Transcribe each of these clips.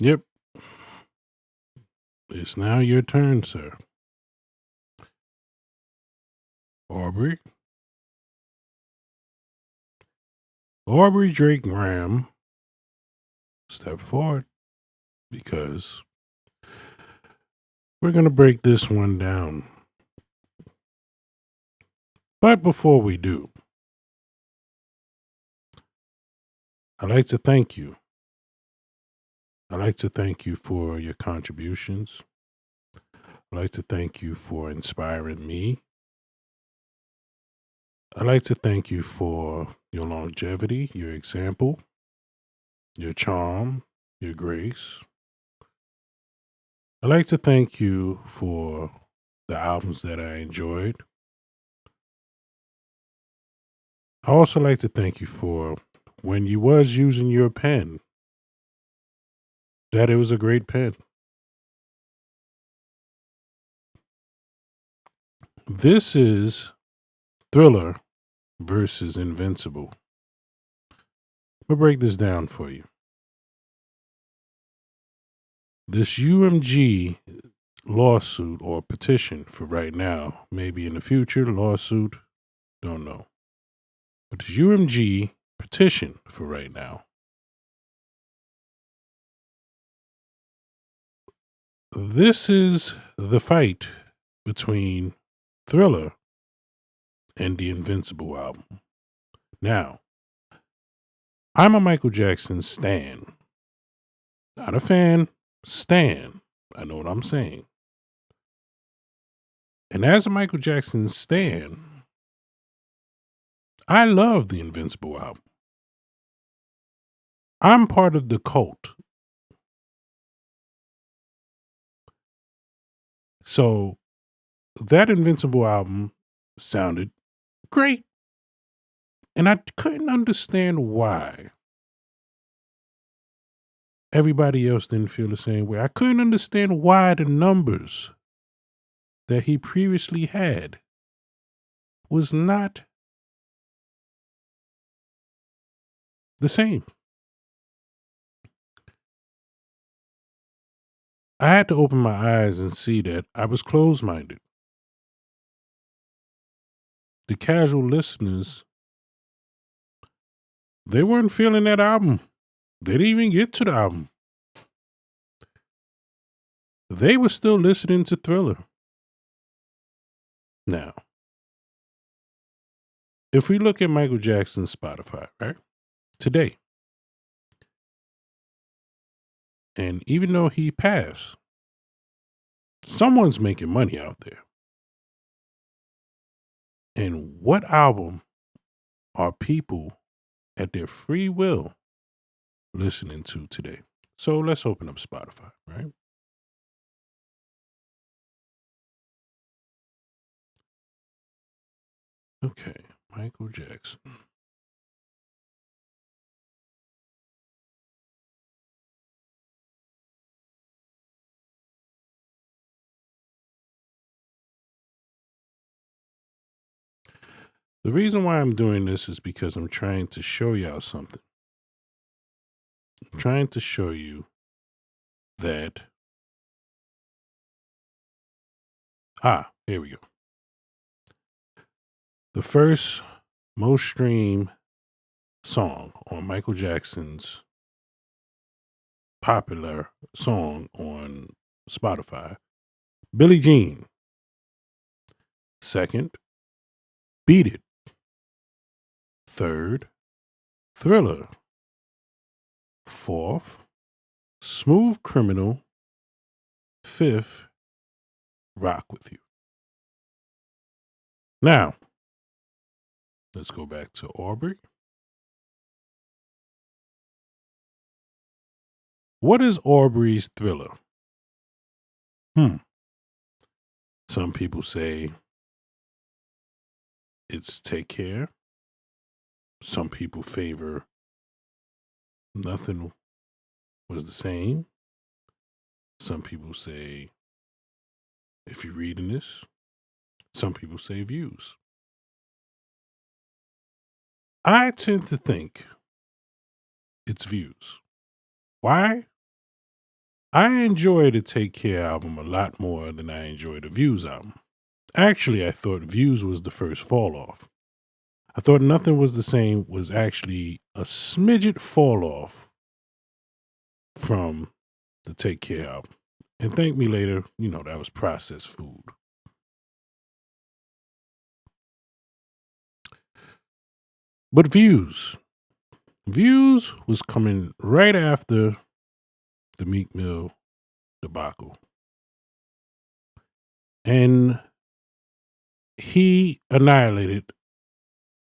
Yep, it's now your turn, sir. Aubrey. Aubrey Drake Graham, step forward because we're going to break this one down. But before we do, I'd like to thank you. I'd like to thank you for your contributions. I'd like to thank you for inspiring me. I'd like to thank you for your longevity, your example, your charm, your grace. I'd like to thank you for the albums that I enjoyed. I also like to thank you for when you was using your pen, that it was a great pen. This is Thriller versus Invincible. I'll break this down for you. This UMG lawsuit or petition for right now, maybe in the future, lawsuit, don't know. But this UMG petition for right now. This is the fight between Thriller and the Invincible album. Now, I'm a Michael Jackson stan. Not a fan, stan. I know what I'm saying. And as a Michael Jackson stan, I love the Invincible album. I'm part of the cult. So that Invincible album sounded great. And I couldn't understand why everybody else didn't feel the same way. I couldn't understand why the numbers that he previously had was not the same. I had to open my eyes and see that I was closed minded. The casual listeners, they weren't feeling that album. They didn't even get to the album. They were still listening to Thriller. Now, if we look at Michael Jackson's Spotify, right? Today, and even though he passed, someone's making money out there. And what album are people at their free will listening to today? So let's open up Spotify, right? Okay, Michael Jackson. The reason why I'm doing this is because I'm trying to show y'all something. I'm trying to show you that, here we go. The first most streamed song on Michael Jackson's popular song on Spotify, Billie Jean. Second, Beat It. Third, Thriller. Fourth, Smooth Criminal. Fifth, Rock With You. Now, let's go back to Aubrey. What is Aubrey's Thriller? Some people say it's Take Care. Some people favor Nothing Was the Same. Some people say If You're Reading This. Some people say Views. I tend to think it's Views. Why? I enjoy the Take Care album a lot more than I enjoy the Views album. Actually, I thought Views was the first fall off. I thought Nothing Was the Same was actually a smidget fall off from the Take Care album. And Thank Me Later, that was processed food. But Views was coming right after the Meek Mill debacle. And he annihilated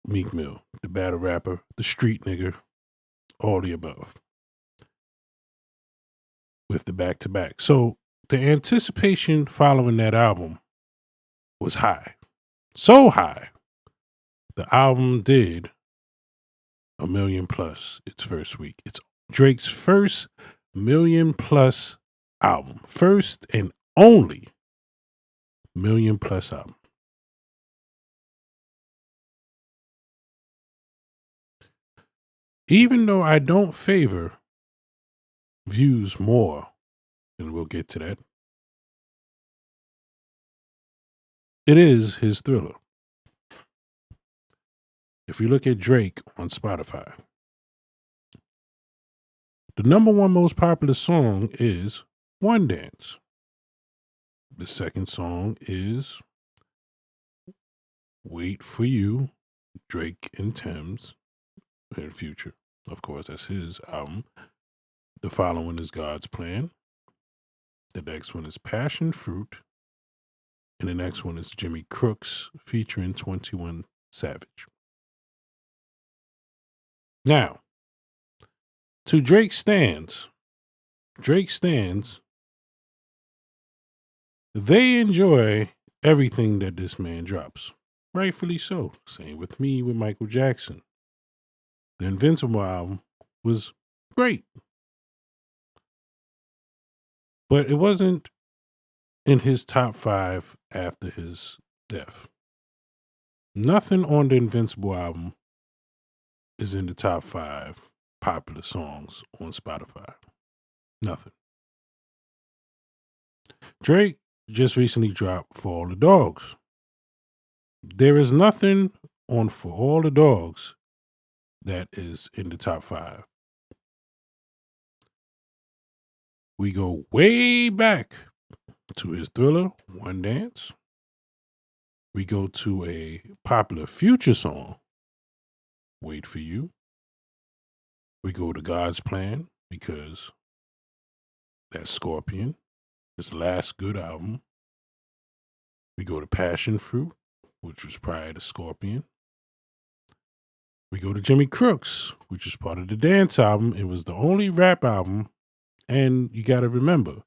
Meek Mill, the battle rapper, the street nigger, all the above, with the back-to-back. So the anticipation following that album was high. So high. The album did 1 million plus its first week. It's Drake's first 1 million plus album. First and only 1 million plus album. Even though I don't favor Views more, and we'll get to that, it is his Thriller. If you look at Drake on Spotify, the number one most popular song is One Dance. The second song is Wait For You, Drake and Thames and Future. Of course, that's his album. The following is God's Plan. The next one is Passion Fruit. And the next one is Jimmy Crooks featuring 21 Savage. Now, to Drake stands, they enjoy everything that this man drops. Rightfully so. Same with me with Michael Jackson. The Invincible album was great. But it wasn't in his top 5 after his death. Nothing on the Invincible album is in the top 5 popular songs on Spotify. Nothing. Drake just recently dropped For All the Dogs. There is nothing on For All the Dogs that is in the top 5. We go way back to his Thriller, One Dance. We go to a popular Future song, Wait For You. We go to God's Plan because that's Scorpion, his last good album. We go to Passion Fruit, which was prior to Scorpion. We go to Jimmy Crooks, which is part of the dance album. It was the only rap album. And you got to remember,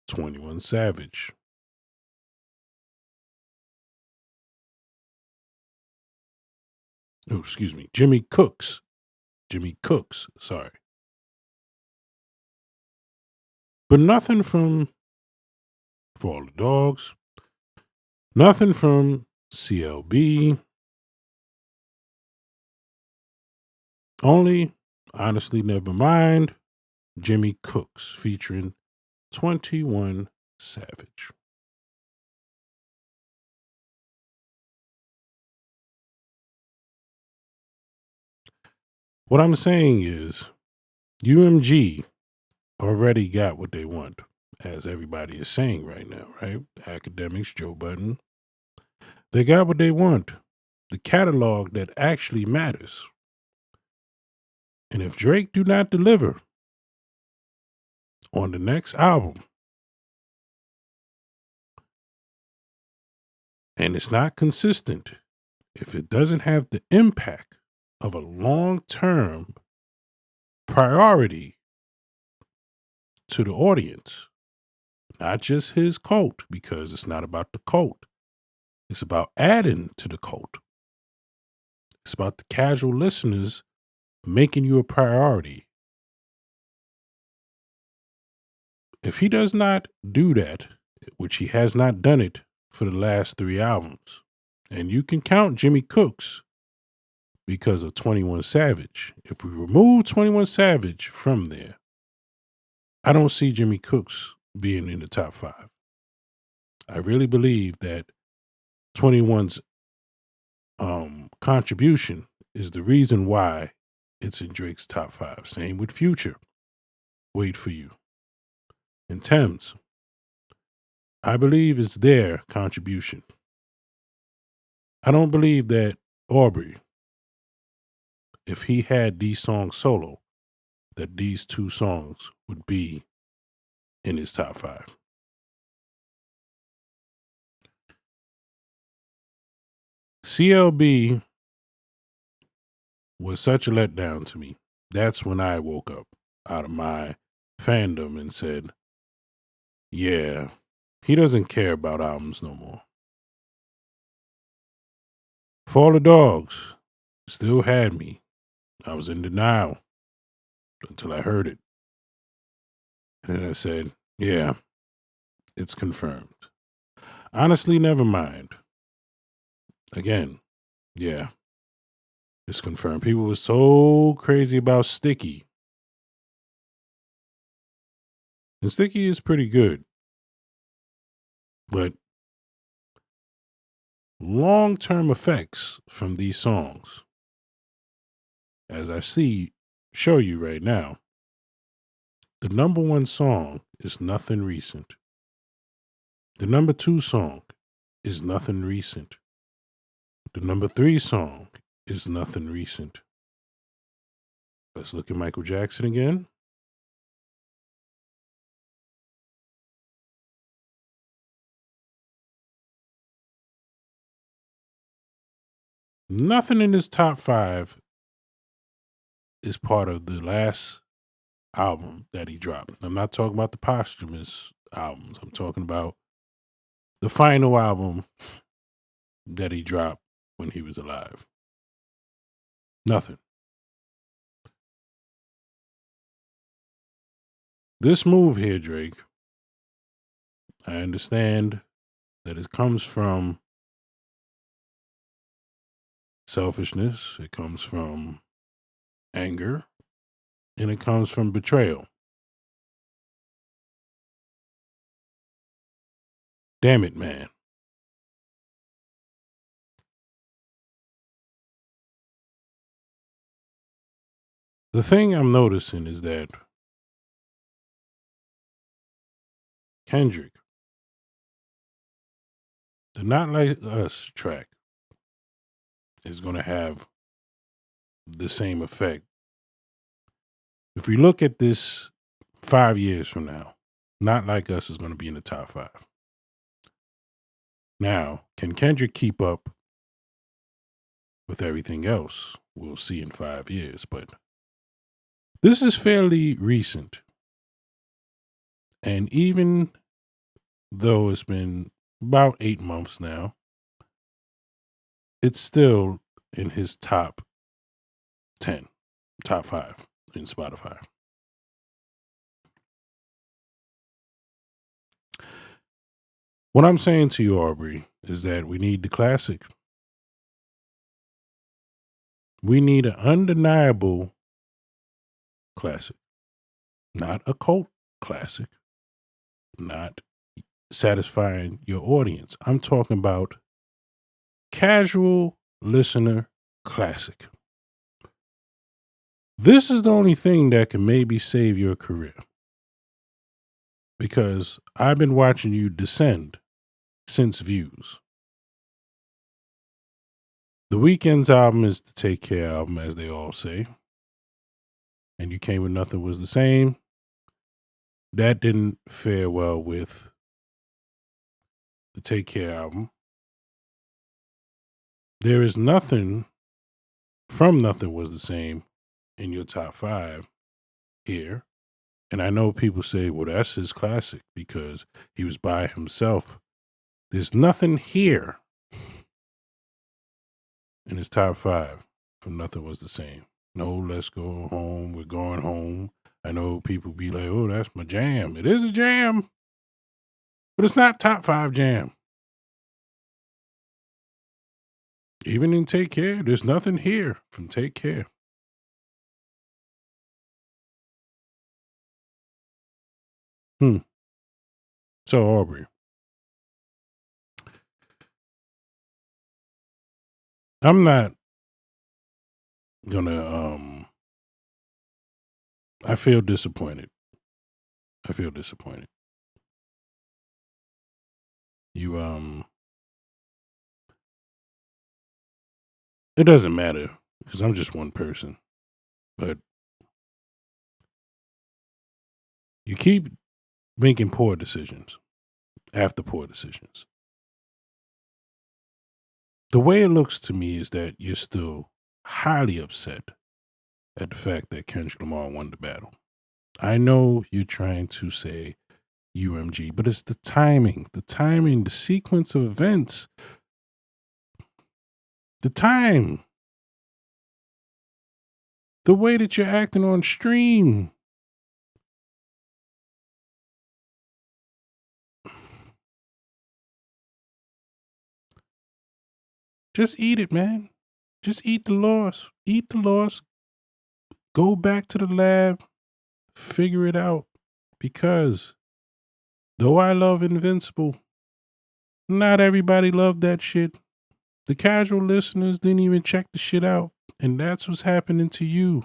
21 Savage. Oh, excuse me. Jimmy Cooks, sorry. But nothing from For All the Dogs. Nothing from CLB. Only, honestly, never mind, Jimmy Cooks featuring 21 Savage. What I'm saying is, UMG already got what they want, as everybody is saying right now, right? Academics, Joe Budden. They got what they want. The catalog that actually matters. And if Drake do not deliver on the next album, and it's not consistent, if it doesn't have the impact of a long-term priority to the audience, not just his cult, because it's not about the cult. It's about adding to the cult. It's about the casual listeners making you a priority. If he does not do that, which he has not done it for the last 3 albums, and you can count Jimmy Cooks because of 21 Savage. If we remove 21 Savage from there, I don't see Jimmy Cooks being in the top 5. I really believe that 21's contribution is the reason why it's in Drake's top 5. Same with Future. Wait for You. And Thames. I believe it's their contribution. I don't believe that Aubrey, if he had these songs solo, that these 2 songs would be in his top 5. CLB was such a letdown to me. That's when I woke up out of my fandom and said, yeah, he doesn't care about albums no more. For All the Dogs still had me. I was in denial until I heard it. And then I said, yeah, it's confirmed. Honestly, never mind. Again, yeah, it's confirmed. People were so crazy about Sticky. And Sticky is pretty good. But long-term effects from these songs, as I show you right now, the number 1 song is Nothing Recent. The number 2 song is Nothing Recent. The number 3 song is Nothing Recent. Let's look at Michael Jackson again. Nothing in his top 5 is part of the last album that he dropped. I'm not talking about the posthumous albums. I'm talking about the final album that he dropped when he was alive. Nothing. This move here, Drake, I understand that it comes from selfishness, it comes from anger, and it comes from betrayal. Damn it, man. The thing I'm noticing is that Kendrick, the Not Like Us track, is going to have the same effect. If we look at this 5 years from now, Not Like Us is going to be in the top 5. Now, can Kendrick keep up with everything else? We'll see in 5 years, but this is fairly recent. And even though it's been about 8 months now, it's still in his top 10, top 5 in Spotify. What I'm saying to you, Aubrey, is that we need the classic. We need an undeniable classic, not a cult classic, not satisfying your audience. I'm talking about casual listener classic. This is the only thing that can maybe save your career. Because I've been watching you descend since Views. The Weeknd's album is the Take Care album, as they all say. And You Came With Nothing Was the Same. That didn't fare well with the Take Care album. There is nothing from Nothing Was the Same in your top 5 here. And I know people say, well, that's his classic because he was by himself. There's nothing here in his top 5 from Nothing Was the Same. No, Let's Go Home, We're Going Home. I know people be like, oh, that's my jam. It is a jam, but it's not top 5 jam. Even in Take Care, there's nothing here from Take Care. Hmm. So, Aubrey, I'm not gonna, I feel disappointed. I feel disappointed. You, it doesn't matter because I'm just one person, but you keep making poor decisions after poor decisions. The way it looks to me is that you're still highly upset at the fact that Kendrick Lamar won the battle. I know you're trying to say UMG, but it's the timing, the sequence of events, the time, the way that you're acting on stream. Just eat it, man. Just eat the loss. Eat the loss. Go back to the lab. Figure it out. Because though I love Invincible, not everybody loved that shit. The casual listeners didn't even check the shit out. And that's what's happening to you.